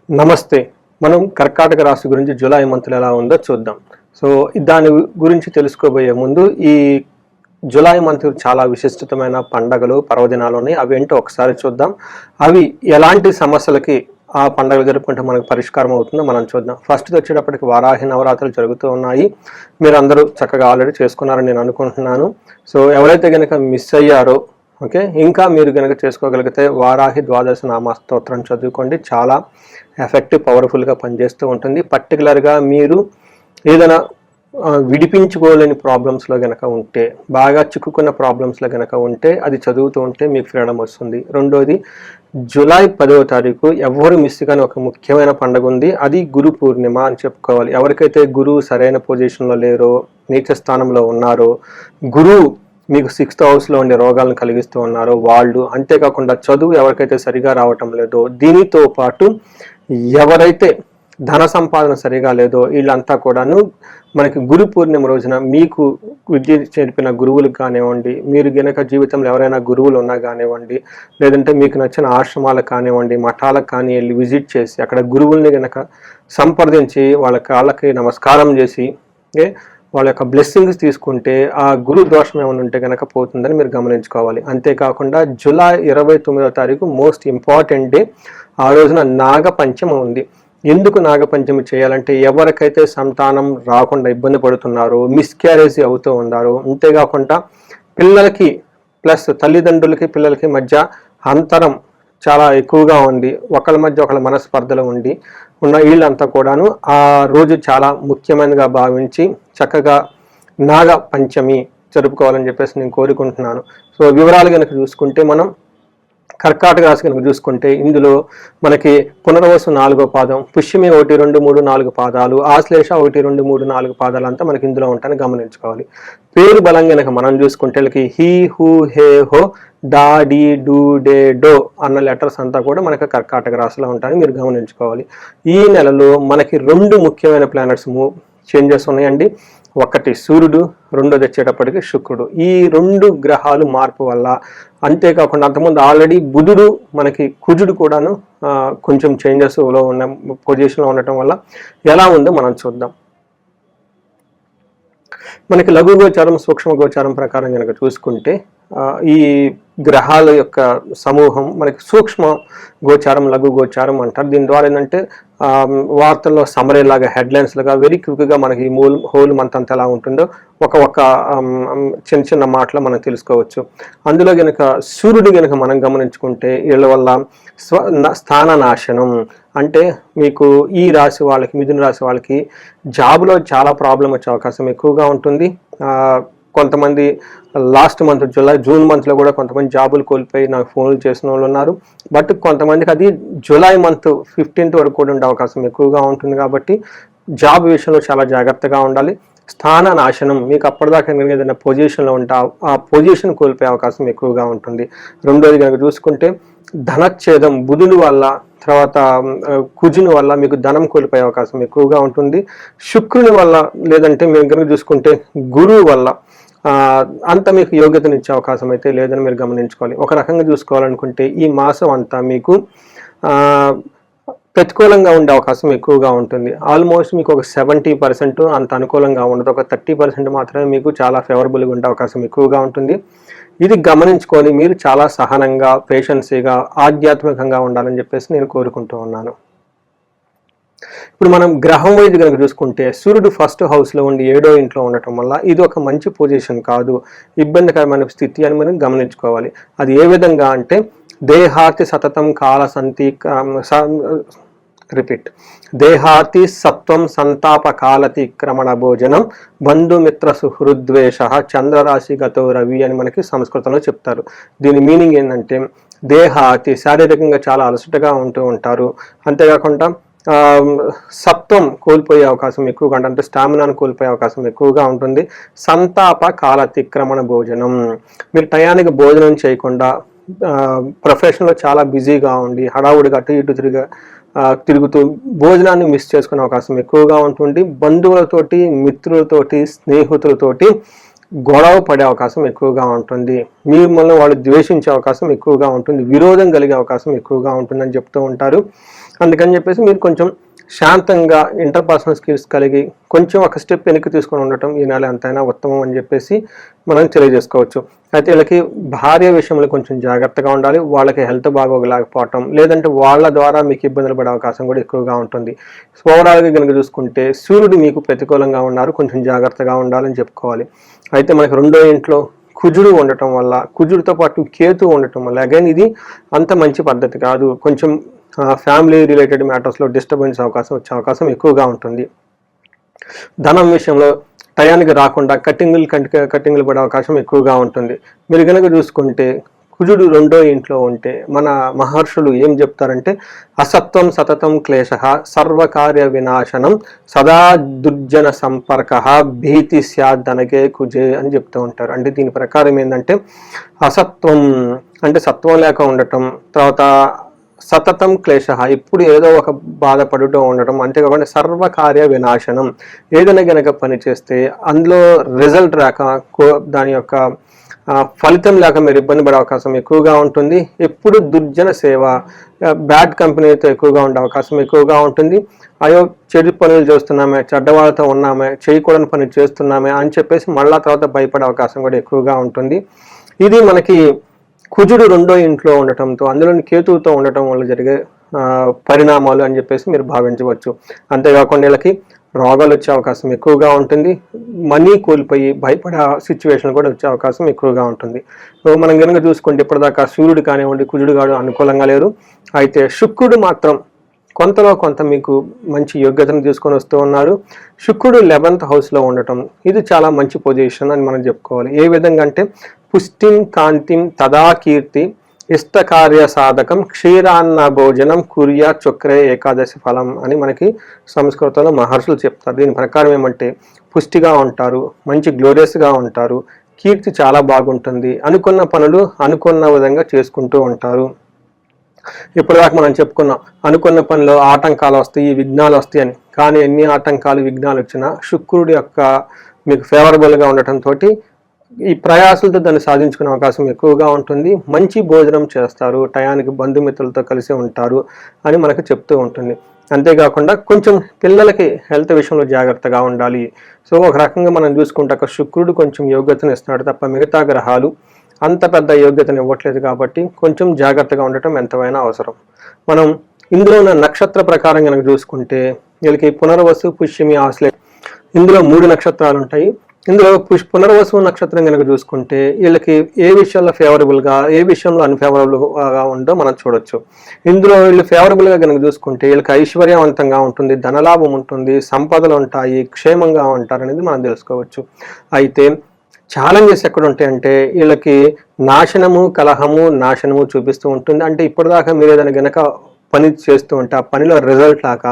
నమస్తే. మనం కర్కాటక రాశి గురించి జూలై మంత్లో ఎలా ఉందో చూద్దాం. సో దాని గురించి తెలుసుకోబోయే ముందు ఈ జూలై మంత్ చాలా విశిష్టమైన పండగలు, పర్వదినాలు ఉన్నాయి. అవి ఏంటో ఒకసారి చూద్దాం. అవి ఎలాంటి సమస్యలకి ఆ పండుగలు జరుపుకుంటే మనకు పరిష్కారం అవుతుందో మనం చూద్దాం. ఫస్ట్ వచ్చేటప్పటికి వారాహి నవరాత్రులు జరుగుతూ ఉన్నాయి. మీరందరూ చక్కగా ఆల్రెడీ చేసుకున్నారని నేను అనుకుంటున్నాను. సో ఎవరైతే కనుక మిస్ అయ్యారో ఓకే, ఇంకా మీరు కనుక చేసుకోగలిగితే వారాహి ద్వాదశ నామ స్తోత్రం చదువుకోండి. చాలా ఎఫెక్టివ్, పవర్ఫుల్గా పనిచేస్తూ ఉంటుంది. పర్టికులర్గా మీరు ఏదైనా విడిపించుకోలేని ప్రాబ్లమ్స్లో కనుక ఉంటే, బాగా చిక్కుకున్న ప్రాబ్లమ్స్లో కనుక ఉంటే అది చదువుతూ ఉంటే మీకు ఫ్రీడమ్ వస్తుంది. రెండోది, జూలై 10వ తారీఖు ఎవరు మిస్ కానీ ఒక ముఖ్యమైన పండుగ ఉంది. అది గురు పూర్ణిమ అని చెప్పుకోవాలి. ఎవరికైతే గురువు సరైన పొజిషన్లో లేరో, నీచ స్థానంలో ఉన్నారో, గురువు మీకు 6th హౌస్లో ఉండే రోగాలను కలిగిస్తూ ఉన్నారు వాళ్ళు, అంతేకాకుండా చదువు ఎవరికైతే సరిగా రావటం లేదో, దీనితో పాటు ఎవరైతే ధన సంపాదన సరిగా లేదో వీళ్ళంతా కూడాను మనకి గురు పూర్ణిమ రోజున మీకు విద్య చేర్పిన గురువులకు కానివ్వండి, మీరు గనక జీవితంలో ఎవరైనా గురువులు ఉన్నా కానివ్వండి, లేదంటే మీకు నచ్చిన ఆశ్రమాలకు కానివ్వండి, మఠాలకు కానీ వెళ్ళి విజిట్ చేసి అక్కడ గురువుల్ని గనక సంప్రదించి వాళ్ళ కాళ్ళకి నమస్కారం చేసి వాళ్ళ యొక్క బ్లెస్సింగ్స్ తీసుకుంటే ఆ గురు దోషం ఏమైనా ఉంటే కనుక పోతుందని మీరు గమనించుకోవాలి. అంతేకాకుండా జూలై 29వ తారీఖు మోస్ట్ ఇంపార్టెంట్ డే. ఆ రోజున నాగపంచమి ఉంది. ఎందుకు నాగపంచమి చేయాలంటే ఎవరికైతే సంతానం రాకుండా ఇబ్బంది పడుతున్నారో, మిస్క్యారేజ్ అవుతూ ఉన్నారో, అంతేకాకుండా పిల్లలకి ప్లస్ తల్లిదండ్రులకి పిల్లలకి మధ్య అంతరం చాలా ఎక్కువగా ఉంది, ఒకళ్ళ మధ్య ఒకళ్ళ మనస్పర్ధలు ఉన్న వీళ్ళంతా కూడాను ఆ రోజు చాలా ముఖ్యమైనగా భావించి చక్కగా నాగ పంచమి జరుపుకోవాలని చెప్పేసి నేను కోరుకుంటున్నాను. సో వివరాలు కనుక చూసుకుంటే, మనం కర్కాటక రాశి కనుక చూసుకుంటే ఇందులో మనకి పునర్వసు 4వ పాదం, పుష్యమి 1, 2, 3, 4 పాదాలు, ఆశ్లేష 1, 2, 3, 4 పాదాలు అంతా మనకి ఇందులో ఉంటాయని గమనించుకోవాలి. పేరు బలం కనుక మనం చూసుకుంటే హీ, హూ, హే, హో, డా, డి, డు, డే, డో అన్న లెటర్స్ అంతా కూడా మనకి కర్కాటక రాశిలో ఉంటాయని మీరు గమనించుకోవాలి. ఈ నెలలో మనకి 2 ముఖ్యమైన ప్లానెట్స్ చేంజెస్ ఉన్నాయండి. ఒకటి సూర్యుడు, రెండోది వచ్చేటప్పటికి శుక్రుడు. ఈ 2 గ్రహాలు మార్పు వల్ల, అంతేకాకుండా అంతకుముందు ఆల్రెడీ బుధుడు మనకి కుజుడు కూడాను కొంచెం చేంజెస్లో ఉన్న పొజిషన్లో ఉండటం వల్ల ఎలా ఉందో మనం చూద్దాం. మనకి లఘు గోచారం, సూక్ష్మ గోచారం ప్రకారం కనుక చూసుకుంటే ఈ గ్రహాల యొక్క సమూహం మనకి సూక్ష్మ గోచారం, లఘు గోచారం అంటారు. దీని ద్వారా ఏంటంటే వార్తల్లో సమరేలాగా, హెడ్లైన్స్ లాగా వెరీ క్విక్గా మనకి హోల్ మంత్ అంతా ఎలా ఉంటుందో ఒక చిన్న చిన్న మాటలు మనం తెలుసుకోవచ్చు. అందులో కనుక సూర్యుడు కనుక మనం గమనించుకుంటే వీళ్ళ వల్ల స్థాన నాశనం, అంటే మీకు ఈ రాశి వాళ్ళకి, మిథున రాశి వాళ్ళకి జాబ్లో చాలా ప్రాబ్లం వచ్చే అవకాశం ఎక్కువగా ఉంటుంది. కొంతమంది లాస్ట్ మంత్ జూన్ మంత్లో కూడా కొంతమంది జాబులు కోల్పోయి నాకు ఫోన్లు చేసిన వాళ్ళు ఉన్నారు. బట్ కొంతమందికి అది జూలై మంత్ 15th వరకు కూడా ఉండే అవకాశం ఎక్కువగా ఉంటుంది. కాబట్టి జాబ్ విషయంలో చాలా జాగ్రత్తగా ఉండాలి. స్థాన నాశనం, మీకు అప్పటిదాకా ఏదైనా పొజిషన్లో ఉంటే ఆ పొజిషన్ కోల్పోయే అవకాశం ఎక్కువగా ఉంటుంది. రెండోది కనుక చూసుకుంటే ధనచ్ఛేదం, బుధుని వల్ల, తర్వాత కుజుని వల్ల మీకు ధనం కోల్పోయే అవకాశం ఎక్కువగా ఉంటుంది. శుక్రుని వల్ల, లేదంటే మీరు కనుక చూసుకుంటే గురువు వల్ల అంత మీకు యోగ్యతనిచ్చే అవకాశం అయితే లేదని మీరు గమనించుకోవాలి. ఒక రకంగా చూసుకోవాలనుకుంటే ఈ మాసం అంతా మీకు ప్రతికూలంగా ఉండే అవకాశం ఎక్కువగా ఉంటుంది. ఆల్మోస్ట్ మీకు ఒక 70% అంత అనుకూలంగా ఉండదు. ఒక 30% మాత్రమే మీకు చాలా ఫేవరబుల్గా ఉండే అవకాశం ఎక్కువగా ఉంటుంది. ఇది గమనించుకొని మీరు చాలా సహనంగా, పేషెన్సీగా, ఆధ్యాత్మికంగా ఉండాలని చెప్పేసి నేను కోరుకుంటూ ఉన్నాను. ఇప్పుడు మనం గ్రహం వైద్య కనుక చూసుకుంటే సూర్యుడు 1st హౌస్లో ఉండి 7వ ఇంట్లో ఉండటం వల్ల ఇది ఒక మంచి పొజిషన్ కాదు, ఇబ్బందికరమైన స్థితి అని మనం గమనించుకోవాలి. అది ఏ విధంగా అంటే దేహాతి సతతం కాల దేహాతి సత్వం సంతాప కాలతిక్రమణ భోజనం బంధుమిత్ర సుహృద్వేష చంద్రరాశి గతో రవి అని మనకి సంస్కృతంలో చెప్తారు. దీని మీనింగ్ ఏంటంటే దేహాతి, శారీరకంగా చాలా అలసటగా ఉంటూ ఉంటారు. అంతేకాకుండా సత్వం కోల్పోయే అవకాశం ఎక్కువగా ఉంటుంది, అంటే స్టామినాను కోల్పోయే అవకాశం ఎక్కువగా ఉంటుంది. సంతాప కాలతిక్రమణ భోజనం, మీరు టయానికి భోజనం చేయకుండా ప్రొఫెషన్లో చాలా బిజీగా ఉండి హడావుడిగా అటు ఇటు తిరుగుతూ భోజనాన్ని మిస్ చేసుకునే అవకాశం ఎక్కువగా ఉంటుంది. బంధువులతోటి, మిత్రులతోటి, స్నేహితులతోటి గొడవ పడే అవకాశం ఎక్కువగా ఉంటుంది. మిమ్మల్ని వాళ్ళు ద్వేషించే అవకాశం ఎక్కువగా ఉంటుంది. విరోధం కలిగే అవకాశం ఎక్కువగా ఉంటుందని చెప్తూ ఉంటారు. అందుకని చెప్పేసి మీరు కొంచెం శాంతంగా ఇంటర్పర్సనల్ స్కిల్స్ కలిగి కొంచెం ఒక స్టెప్ వెనక్కి తీసుకొని ఉండటం ఈ నెల ఎంతైనా ఉత్తమం అని చెప్పేసి మనం తెలియజేసుకోవచ్చు. అయితే వీళ్ళకి భార్య విషయంలో కొంచెం జాగ్రత్తగా ఉండాలి. వాళ్ళకి హెల్త్ బాగోగలేకపోవటం, లేదంటే వాళ్ళ ద్వారా మీకు ఇబ్బందులు పడే అవకాశం కూడా ఎక్కువగా ఉంటుంది. ఓవరాల్గా కనుక చూసుకుంటే సూర్యుడు మీకు ప్రతికూలంగా ఉన్నారు, కొంచెం జాగ్రత్తగా ఉండాలని చెప్పుకోవాలి. అయితే మనకి రెండో ఇంట్లో కుజుడు ఉండటం వల్ల, కుజుడితో పాటు కేతు ఉండటం వల్ల అగైన్ ఇది అంత మంచి పద్ధతి కాదు. కొంచెం ఫ్యామిలీ రిలేటెడ్ మ్యాటర్స్లో డిస్టర్బెన్స్ వచ్చే అవకాశం ఎక్కువగా ఉంటుంది. ధనం విషయంలో టయానికి రాకుండా కట్టింగులు పడే అవకాశం ఎక్కువగా ఉంటుంది. మీరు కనుక చూసుకుంటే కుజుడు రెండో ఇంట్లో ఉంటే మన మహర్షులు ఏం చెప్తారంటే అసత్వం సతతం క్లేశ సర్వకార్య వినాశనం సదా దుర్జన సంపర్క భీతి స్యాదనగే కుజే అని చెప్తూ ఉంటారు. అంటే దీని ప్రకారం ఏంటంటే అసత్వం అంటే సత్వం లేక ఉండటం, తర్వాత సతతం క్లేశ ఇప్పుడు ఏదో ఒక బాధపడుతూ ఉండటం, అంతేకాకుండా సర్వకార్య వినాశనం ఏదైనా గనక పని చేస్తే అందులో రిజల్ట్ రాక దాని యొక్క ఫలితం లేక మీరు ఇబ్బంది పడే అవకాశం ఎక్కువగా ఉంటుంది. ఎప్పుడు దుర్జన సేవ, బ్యాడ్ కంపెనీతో ఎక్కువగా ఉండే అవకాశం ఎక్కువగా ఉంటుంది. అయ్యో చెడు పనులు చేస్తున్నామే, చెడ్డవాళ్ళతో ఉన్నామే, చేయకూడని పని చేస్తున్నామే అని చెప్పేసి మళ్ళా తర్వాత భయపడే అవకాశం కూడా ఎక్కువగా ఉంటుంది. ఇది మనకి కుజుడు రెండో ఇంట్లో ఉండటంతో, అందులోని కేతువుతో ఉండటం వల్ల జరిగే పరిణామాలు అని చెప్పేసి మీరు భావించవచ్చు. అంతేకాకుండా వీళ్ళకి రోగాలు వచ్చే అవకాశం ఎక్కువగా ఉంటుంది. మనీ కోల్పోయి భయపడే సిచ్యువేషన్ కూడా వచ్చే అవకాశం ఎక్కువగా ఉంటుంది. సో మనం కనుక చూసుకుంటే ఇప్పటిదాకా సూర్యుడు కానివ్వండి, కుజుడు కాదు అనుకూలంగా లేరు. అయితే శుక్రుడు మాత్రం కొంతలో కొంత మీకు మంచి యోగ్యతను తీసుకొని వస్తూ ఉన్నారు. శుక్రుడు 11th హౌస్లో ఉండటం ఇది చాలా మంచి పొజిషన్ అని మనం చెప్పుకోవాలి. ఏ విధంగా అంటే పుష్టిం కాంతిం తదా కీర్తి ఇష్టకార్య సాధకం క్షీరాన్న భోజనం కుర్యా చక్రే ఏకాదశి ఫలం అని మనకి సంస్కృతంలో మహర్షులు చెప్తారు. దీని ప్రకారం ఏమంటే పుష్టిగా ఉంటారు, మంచి గ్లోరియస్గా ఉంటారు, కీర్తి చాలా బాగుంటుంది, అనుకున్న పనులు అనుకున్న విధంగా చేసుకుంటూ ఉంటారు. ఇప్పటిదాకా మనం చెప్పుకున్నాం అనుకున్న పనిలో ఆటంకాలు వస్తాయి, విఘ్నాలు వస్తాయి అని. కానీ ఎన్ని ఆటంకాలు విఘ్నాలు వచ్చినా శుక్రుడి యొక్క మీకు ఫేవరబుల్గా ఉండటంతో ఈ ప్రయాసాలతో దాన్ని సాధించుకునే అవకాశం ఎక్కువగా ఉంటుంది. మంచి భోజనం చేస్తారు, టయానికి బంధుమిత్రులతో కలిసి ఉంటారు అని మనకు చెప్తూ ఉంటుంది. అంతేకాకుండా కొంచెం పిల్లలకి హెల్త్ విషయంలో జాగ్రత్తగా ఉండాలి. సో ఒక రకంగా మనం చూసుకుంటే శుక్రుడు కొంచెం యోగ్యతను ఇస్తున్నాడు తప్ప మిగతా గ్రహాలు అంత పెద్ద యోగ్యతను ఇవ్వట్లేదు. కాబట్టి కొంచెం జాగ్రత్తగా ఉండటం ఎంతైనా అవసరం. మనం ఇందులో ఉన్న నక్షత్ర ప్రకారం కనుక చూసుకుంటే వీళ్ళకి పునర్వసు, పుష్యమి, ఆశ్లేష ఇందులో 3 నక్షత్రాలు ఉంటాయి. ఇందులో పునర్వసు నక్షత్రం కనుక చూసుకుంటే వీళ్ళకి ఏ విషయంలో ఫేవరబుల్గా, ఏ విషయంలో అన్ఫేవరబుల్గా ఉందో మనం చూడొచ్చు. ఇందులో వీళ్ళు ఫేవరబుల్గా కనుక చూసుకుంటే వీళ్ళకి ఐశ్వర్యవంతంగా ఉంటుంది, ధనలాభం ఉంటుంది, సంపదలు ఉంటాయి, క్షేమంగా ఉంటారు అనేది మనం తెలుసుకోవచ్చు. అయితే ఛాలెంజెస్ ఎక్కడ ఉంటాయంటే వీళ్ళకి నాశనము, కలహము, నాశనము చూపిస్తూ ఉంటుంది. అంటే ఇప్పటిదాకా మీరు ఏదైనా గనక పని చేస్తూ ఉంటే ఆ పనిలో రిజల్ట్ లాగా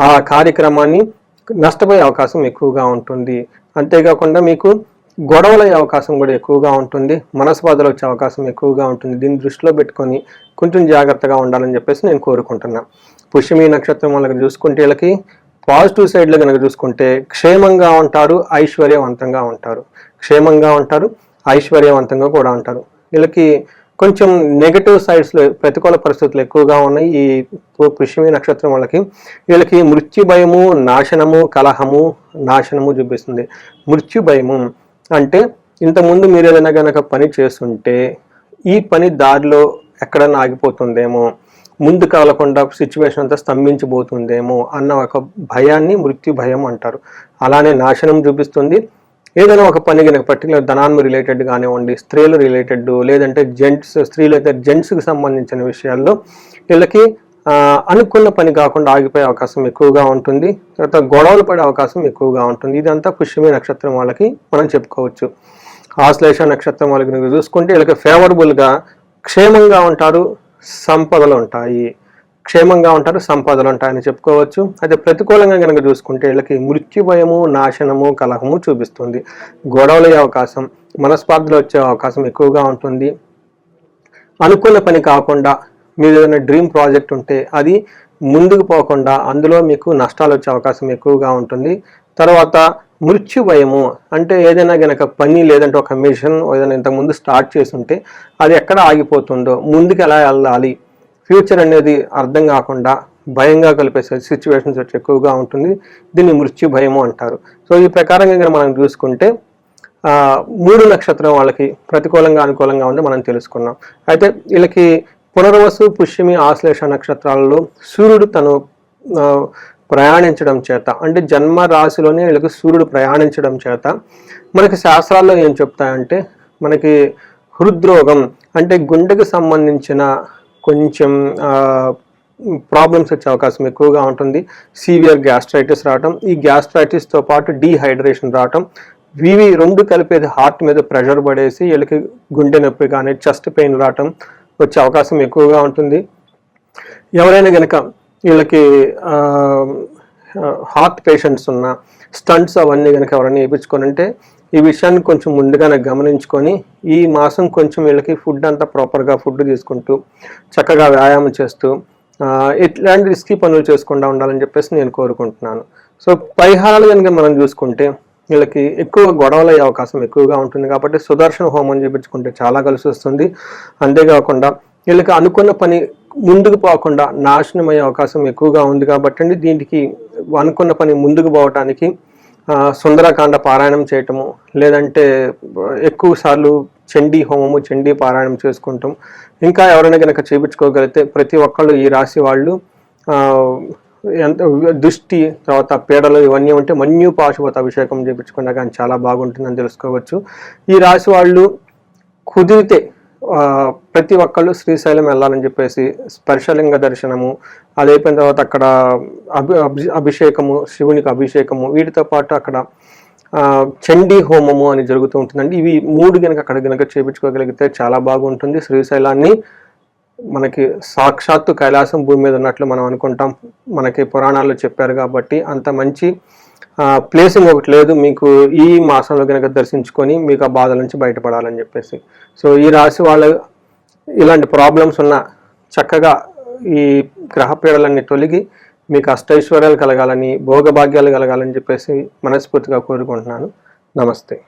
ఆ కార్యక్రమాన్ని నష్టపోయే అవకాశం ఎక్కువగా ఉంటుంది. అంతేకాకుండా మీకు గొడవలయ్యే అవకాశం కూడా ఎక్కువగా ఉంటుంది, మనస్పాధలు వచ్చే అవకాశం ఎక్కువగా ఉంటుంది. దీన్ని దృష్టిలో పెట్టుకొని కొంచెం జాగ్రత్తగా ఉండాలని చెప్పేసి నేను కోరుకుంటున్నా. పుష్యమి నక్షత్రం వాళ్ళకి చూసుకుంటే వీళ్ళకి పాజిటివ్ సైడ్లో కనుక చూసుకుంటే క్షేమంగా ఉంటారు, ఐశ్వర్యవంతంగా ఉంటారు, క్షేమంగా ఉంటారు, ఐశ్వర్యవంతంగా కూడా ఉంటారు. వీళ్ళకి కొంచెం నెగటివ్ సైడ్స్లో ప్రతికూల పరిస్థితులు ఎక్కువగా ఉన్నాయి ఈ పుష్యమి నక్షత్రం వాళ్ళకి. వీళ్ళకి మృత్యు భయము, నాశనము, కలహము, నాశనము చూపిస్తుంది. మృత్యు భయము అంటే ఇంతకుముందు మీరు ఏదైనా కనుక పని చేస్తుంటే ఈ పని దారిలో ఎక్కడన్నా ఆగిపోతుందేమో, ముందు కదలకుండా సిచ్యువేషన్ అంతా స్తంభించిపోతుందేమో అన్న ఒక భయాన్ని మృత్యు భయం అంటారు. అలానే నాశనం చూపిస్తుంది. ఏదైనా ఒక పని కనుక పర్టికులర్ ధనాన్ని రిలేటెడ్ కానివ్వండి, స్త్రీలు రిలేటెడ్, లేదంటే స్త్రీలు అయితే జెంట్స్కి సంబంధించిన విషయాల్లో వీళ్ళకి అనుకున్న పని కాకుండా ఆగిపోయే అవకాశం ఎక్కువగా ఉంటుంది. తర్వాత గొడవలు పడే అవకాశం ఎక్కువగా ఉంటుంది. ఇదంతా పుష్యమి నక్షత్రం వాళ్ళకి మనం చెప్పుకోవచ్చు. ఆశ్లేష నక్షత్రం వాళ్ళకి చూసుకుంటే వీళ్ళకి ఫేవరబుల్గా క్షేమంగా ఉంటారు, సంపదలు ఉంటాయి, క్షేమంగా ఉంటారు, సంపదలు ఉంటాయని చెప్పుకోవచ్చు. అయితే ప్రతికూలంగా కనుక చూసుకుంటే వీళ్ళకి మృత్యు భయము, నాశనము, కలహము చూపిస్తుంది. గొడవలయ్యే అవకాశం, మనస్పార్థలు వచ్చే అవకాశం ఎక్కువగా ఉంటుంది. అనుకున్న పని కాకుండా మీరు ఏదైనా డ్రీమ్ ప్రాజెక్ట్ ఉంటే అది ముందుకు పోకుండా అందులో మీకు నష్టాలు వచ్చే అవకాశం ఎక్కువగా ఉంటుంది. తర్వాత మృత్యు భయము అంటే ఏదైనా గనక పని లేదంటే ఒక మిషన్ ఏదైనా ఇంతకుముందు స్టార్ట్ చేసి ఉంటే అది ఎక్కడ ఆగిపోతుందో, ముందుకు ఎలా వెళ్ళాలి, ఫ్యూచర్ అనేది అర్థం కాకుండా భయంగా కలిపే సిచ్యువేషన్స్ వచ్చి ఎక్కువగా ఉంటుంది. దీన్ని మృత్యు భయము అంటారు. సో ఈ ప్రకారంగా కనుక మనం చూసుకుంటే 3 నక్షత్రం వాళ్ళకి ప్రతికూలంగా అనుకూలంగా ఉంది మనం తెలుసుకున్నాం. అయితే వీళ్ళకి పునర్వసు, పుష్యమి, ఆశ్లేష నక్షత్రాలలో సూర్యుడు తను ప్రయాణించడం చేత, అంటే జన్మ రాశిలోనే వీళ్ళకి సూర్యుడు ప్రయాణించడం చేత మనకి శాస్త్రాల్లో ఏం చెప్తాయంటే, మనకి హృద్రోగం అంటే గుండెకి సంబంధించిన కొంచెం ప్రాబ్లమ్స్ వచ్చే అవకాశం ఎక్కువగా ఉంటుంది. సివియర్ గ్యాస్ట్రైటిస్ రావటం, ఈ గ్యాస్ట్రైటిస్తో పాటు డీహైడ్రేషన్ రావటం, ఇవి 2 కలిపేది హార్ట్ మీద ప్రెషర్ పడేసి వీళ్ళకి గుండె నొప్పి కానీ చెస్ట్ పెయిన్ రావటం వచ్చే అవకాశం ఎక్కువగా ఉంటుంది. ఎవరైనా కనుక వీళ్ళకి హార్ట్ పేషెంట్స్ ఉన్న స్టంట్స్ అవన్నీ కనుక ఎవరైనా వేయించుకొని ఉంటే ఈ విషయాన్ని కొంచెం ముందుగానే గమనించుకొని ఈ మాసం కొంచెం వీళ్ళకి ఫుడ్ అంతా ప్రాపర్గా ఫుడ్ తీసుకుంటూ చక్కగా వ్యాయామం చేస్తూ ఇట్లాంటి రిస్కీ పనులు చేసుకుండా ఉండాలని చెప్పేసి నేను కోరుకుంటున్నాను. సో పరిహారాలు కనుక మనం చూసుకుంటే వీళ్ళకి ఎక్కువ గొడవలు అయ్యే అవకాశం ఎక్కువగా ఉంటుంది కాబట్టి సుదర్శన హోమం చేయించుకుంటే చాలా కలిసి వస్తుంది. అంతేకాకుండా వీళ్ళకి అనుకున్న పని ముందుకు పోకుండా నాశనం అయ్యే అవకాశం ఎక్కువగా ఉంది కాబట్టి అండి దీనికి అనుకున్న పని ముందుకు పోవటానికి సుందరకాండ పారాయణం చేయటము, లేదంటే ఎక్కువ సార్లు చండీ హోమము, చండీ పారాయణం చేసుకుంటాం. ఇంకా ఎవరైనా కనుక చేయించుకోగలిగితే ప్రతి ఒక్కళ్ళు ఈ రాశి వాళ్ళు ఎంత దృష్టి తర్వాత పీడలు ఇవన్నీ ఉంటే మన్యు పాశుపత అభిషేకం చేయించుకున్నా కానీ చాలా బాగుంటుందని తెలుసుకోవచ్చు. ఈ రాశి వాళ్ళు కుదిరితే ప్రతి ఒక్కళ్ళు శ్రీశైలం వెళ్ళాలని చెప్పేసి స్పర్శలింగ దర్శనము, అది అయిపోయిన తర్వాత అక్కడ అభిషేకము, శివునికి అభిషేకము, వీటితో పాటు అక్కడ చండీ హోమము అని జరుగుతూ ఉంటుందండి. ఇవి 3 కనుక అక్కడ కనుక చేయించుకోగలిగితే చాలా బాగుంటుంది. శ్రీశైలాన్ని మనకి సాక్షాత్తు కైలాసం భూమి మీద ఉన్నట్లు మనం అనుకుంటాం, మనకి పురాణాల్లో చెప్పారు కాబట్టి అంత మంచి ప్లేస్ ఇంకొకటి లేదు మీకు ఈ మాసంలో కనుక దర్శించుకొని మీకు ఆ బాధల నుంచి బయటపడాలని చెప్పేసి. సో ఈ రాశి వాళ్ళు ఇలాంటి ప్రాబ్లమ్స్ ఉన్న చక్కగా ఈ గ్రహపీడలన్నీ తొలగి మీకు అష్టైశ్వర్యాలు కలగాలని, భోగభాగ్యాలు కలగాలని చెప్పేసి మనస్ఫూర్తిగా కోరుకుంటున్నాను. నమస్తే.